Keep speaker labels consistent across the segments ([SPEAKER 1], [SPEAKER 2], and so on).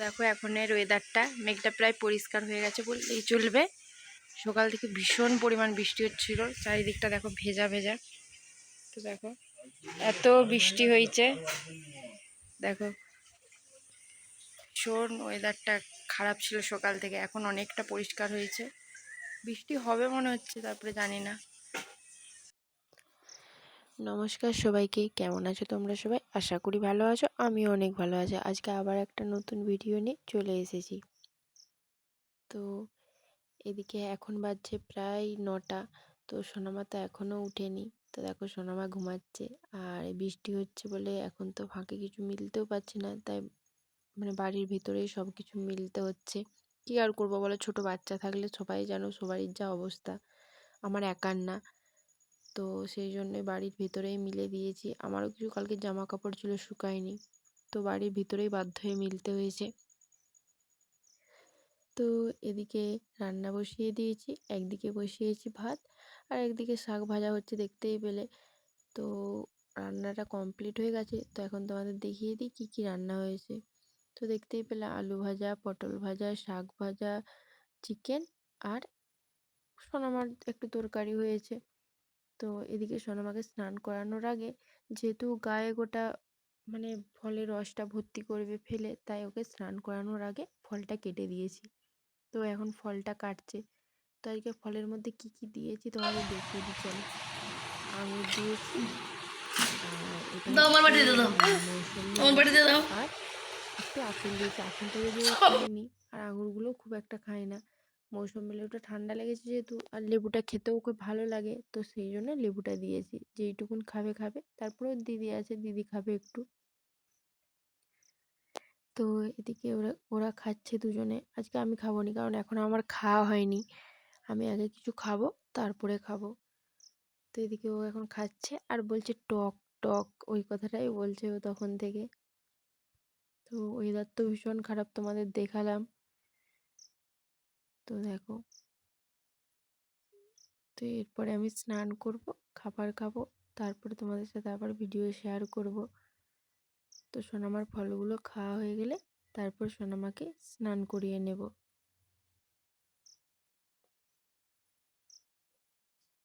[SPEAKER 1] দেখো এখনের ওয়েদারটা মেঘটা প্রায় পরিষ্কার হয়ে গেছে বললেই চলবে। সকাল থেকে ভীষণ পরিমাণ বৃষ্টি হচ্ছিল, চারিদিকটা দেখো ভেজা ভেজা। তো দেখো এত বৃষ্টি হয়েছে, দেখো ভীষণ ওয়েদারটা খারাপ ছিল সকাল থেকে, এখন অনেকটা পরিষ্কার হয়েছে। বৃষ্টি হবে মনে হচ্ছে, তারপরে জানি না।
[SPEAKER 2] নমস্কার সবাইকে, কেমন আছো তোমরা সবাই? আশা করি ভালো আছো, আমিও অনেক ভালো আছি। আজকে আবার একটা নতুন ভিডিও নিয়ে চলে এসেছি। তো এদিকে এখন বাজছে প্রায় 9টা। তো সোনামা তো এখনও উঠেনি। তো দেখো সোনামা ঘুমাচ্ছে, আর বৃষ্টি হচ্ছে বলে এখন তো ফাঁকে কিছু মিলতেও পারছি না, তাই বাড়ির ভিতরেই সব কিছু মিলতে হচ্ছে। কী আর করবো বলো, ছোটো বাচ্চা থাকলে সবাই জানো সবারই যা অবস্থা, আমার একার না। তো সেই জন্যে বাড়ির ভিতরেই মিলে দিয়েছি। আমারও কিছু কালকে জামা কাপড় ছিল, শুকায়নি, তো বাড়ির ভিতরেই বাধ্য হয়ে মিলতে হয়েছে। তো এদিকে রান্না বসিয়ে দিয়েছি, একদিকে বসিয়েছি ভাত, আর একদিকে শাক ভাজা হচ্ছে দেখতেই পেলে। তো রান্নাটা কমপ্লিট হয়ে গেছে। তো এখন তোমাদের দেখিয়ে দিই কী কী রান্না হয়েছে। তো দেখতেই পেলে আলু ভাজা, পটল ভাজা, শাক ভাজা, চিকেন, আর সোনামার একটু তরকারি হয়েছে। তো এদিকে সোনামাকে স্নান করানোর আগে, যেহেতু গায়ে গোটা ফলের রসটা ভর্তি করবে ফেলে, তাই ওকে স্নান করানোর আগে ফলটা কেটে দিয়েছি। তো এখন ফলটা কাটছে। তো আজকে ফলের মধ্যে কি কি দিয়েছি তোমাদের দেখিয়ে দিই চলো। আঙুর দিয়েছি, আর এটা হচ্ছে মৌসুমি, আর একটু আপেল দিয়েছি। আপেলটা যদিও খাইনি, আর আঙুরগুলো খুব একটা খাই না। মৌসুমি লেবুটা ঠান্ডা লেগেছে যেহেতু, আর লেবুটা খেতেও খুব ভালো লাগে, তো সেই জন্য লেবুটা দিয়েছি। যেইটুকুন খাবে খাবে, তারপরেও দিদি আছে, দিদি খাবে একটু। তো এদিকে ওরা ওরা খাচ্ছে দুজনে। আজকে আমি খাবো নি, কারণ এখন আমার খাওয়া হয়নি। আমি আগে কিছু খাবো, তারপরে খাবো। তো এদিকে ও এখন খাচ্ছে আর বলছে টক টক, ওই কথাটাই বলছে ও তখন থেকে। তো ওয়েদার তো ভীষণ খারাপ, তোমাদের দেখালাম। তো দেখো, তো এরপরে আমি স্নান করব, খাবার খাবো, তারপরে তোমাদের সাথে আবার ভিডিও শেয়ার করব। তো সোনামার ফলগুলো খাওয়া হয়ে গেলে তারপর সোনামাকে স্নান করিয়ে নেব।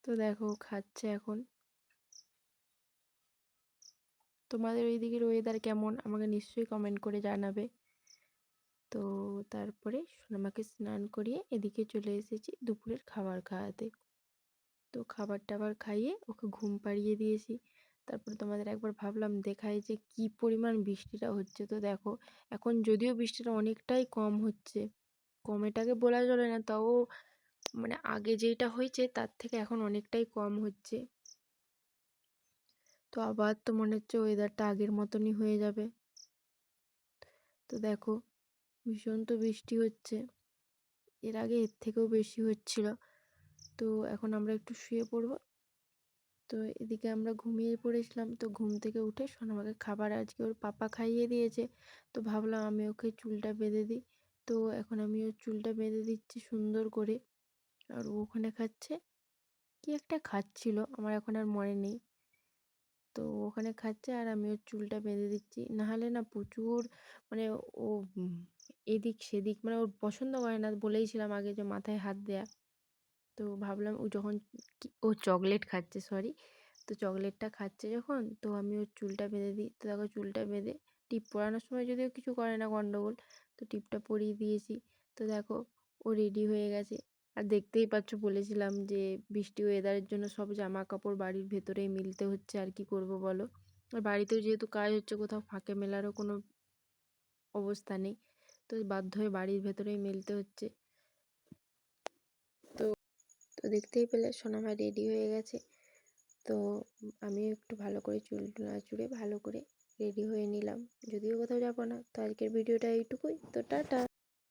[SPEAKER 2] তো দেখো খাচ্ছে এখন। তোমাদের ওই দিকের ওয়েদার কেমন আমাকে নিশ্চয়ই কমেন্ট করে জানাবে। তো তারপরে সোনামাকে স্নান করিয়ে এদিকে চলে এসেছি দুপুরের খাবার খাওয়াতে। তো খাবার টাবার খাইয়ে ওকে ঘুম পাড়িয়ে দিয়েছি। তারপরে তোমাদের একবার ভাবলাম দেখাই যে কি পরিমাণ বৃষ্টিটা হচ্ছে। তো দেখো এখন যদিও বৃষ্টিটা অনেকটাই কম হচ্ছে, কমেটাকে বলা চলে না, তাও আগে যেটা হয়েছে তার থেকে এখন অনেকটাই কম হচ্ছে। তো আবার তো মনে হচ্ছে ওয়েদারটা আগের মতনই হয়ে যাবে। তো দেখো ভীষণ তো বৃষ্টি হচ্ছে, এর আগে এর থেকেও বেশি হচ্ছিল। তো এখন আমরা একটু শুয়ে পড়বো। তো এদিকে আমরা ঘুমিয়ে পড়েছিলাম। তো ঘুম থেকে উঠে সোনামাকে খাবার আজকে ওর পাপা খাইয়ে দিয়েছে। তো ভাবলাম আমি ওকে চুলটা বেঁধে দিই। তো এখন আমি ওর চুলটা বেঁধে দিচ্ছি সুন্দর করে, আর ও ওখানে খাচ্ছে, কি একটা খাচ্ছিল আমার এখন আর মনে নেই। তো ওখানে খাচ্ছে আর আমি ওর চুলটা বেঁধে দিচ্ছি, নাহলে না প্রচুর মানে ও এদিক সেদিক ওর পছন্দ করে না, বলেইছিলাম আগে যে মাথায় হাত দেয়া। তো ভাবলাম ও যখন ও চকলেট খাচ্ছে, সরি, তো চকলেটটা খাচ্ছে যখন, তো আমি ওর চুলটা বেঁধে দিই। তো দেখো চুলটা বেঁধে টিপ পরানোর সময় যদিও কিছু করে না গন্ডগোল, তো টিপটা পরিয়ে দিয়েছি। তো দেখো ও রেডি হয়ে গেছে। আর দেখতেই পাচ্ছ, বলেছিলাম যে বৃষ্টি ওয়েদারের জন্য সব জামা কাপড় বাড়ির ভেতরেই মিলতে হচ্ছে, আর কি করব বলো। আর বাড়িতেও যেহেতু কাজ হচ্ছে, কোথাও ফাঁকে মেলারও কোনো অবস্থা নেই, তো বাধ্য হয়ে বাড়ির ভেতরেই মেলতে হচ্ছে। তো তো দেখতেই পেলে সোনামা রেডি হয়ে গেছে। তো আমিও একটু ভালো করে চুল চুড়ে ভালো করে রেডি হয়ে নিলাম, যদিও কোথাও যাবো না। তো আজকের ভিডিওটা এইটুকুই, তো টাটা।